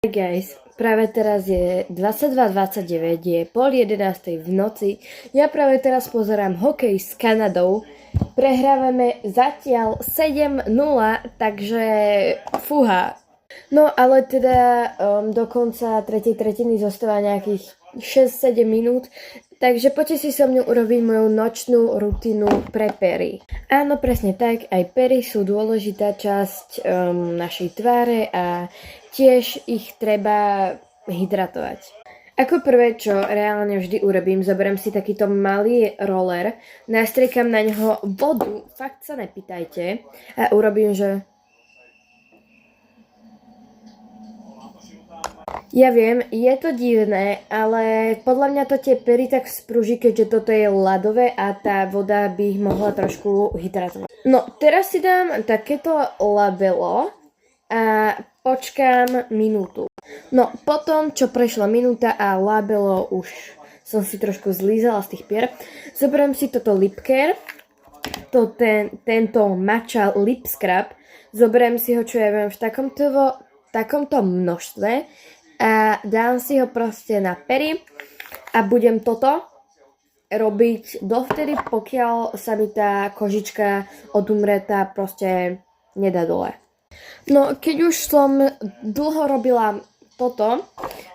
Hey guys, práve teraz je 22:29, je 10:30 v noci. Ja práve teraz pozerám hokej s Kanadou. Prehrávame zatiaľ 7:0, takže fúha. No ale teda do konca tretej tretiny zostáva nejakých 6-7 minút, takže poďte si so mnou urobiť moju nočnú rutinu pre pery. Áno, presne tak, aj pery sú dôležitá časť našej tváre a tiež ich treba hydratovať. Ako prvé, čo reálne vždy urobím, zoberiem si takýto malý roller, nastriekam na ňoho vodu, fakt sa nepýtajte, a urobím, že... Ja viem, je to divné, ale podľa mňa to tie pery tak sprúži, keďže toto je ľadové a tá voda by ich mohla trošku hydratovať. No, teraz si dám takéto labelo a počkám minútu. No, potom, čo prešla minúta a labelo už som si trošku zlízala z tých pier, zoberiem si toto lip care, tento matcha lip scrub, zoberiem si ho, čo ja viem, v takomto množstve a dám si ho proste na pery a budem toto robiť dovtedy, pokiaľ sa mi tá kožička odumretá proste nedá dole. No, keď už som dlho robila toto,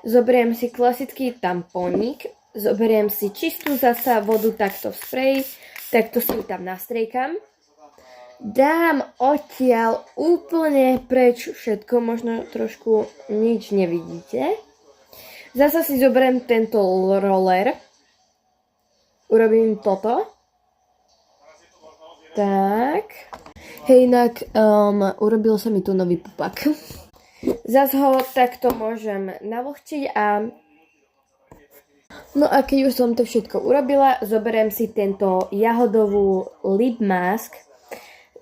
zoberiem si klasický tampónik, zoberiem si čistú zasa vodu takto v spreji, takto si ju tam nastriekam. Dám odtiaľ úplne preč všetko, možno trošku nič nevidíte. Zasa si zoberiem tento roller, urobím toto. Tak. Hej, inak urobil sa mi tu nový pupak. Zas ho takto môžem navlhčiť a... No a keď už som to všetko urobila, zoberiem si tento jahodovú lip mask.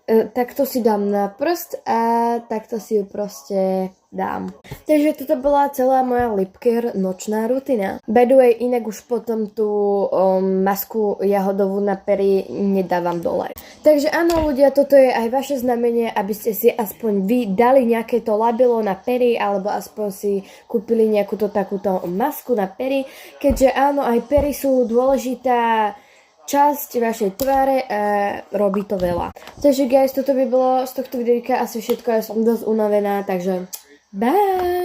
Takto si dám na prst a takto si ju proste dám. Takže toto bola celá moja lip care nočná rutina. By the way, inak už potom tú masku jahodovú na pery nedávam dole. Takže áno ľudia, toto je aj vaše znamenie, aby ste si aspoň vy dali nejaké to labelo na pery, alebo aspoň si kúpili nejakúto takúto masku na pery, keďže áno, aj pery sú dôležitá časť vašej tváre a robí to veľa. Takže guys, toto by bolo z tohto videjka asi všetko, ja som dosť unavená, takže bye!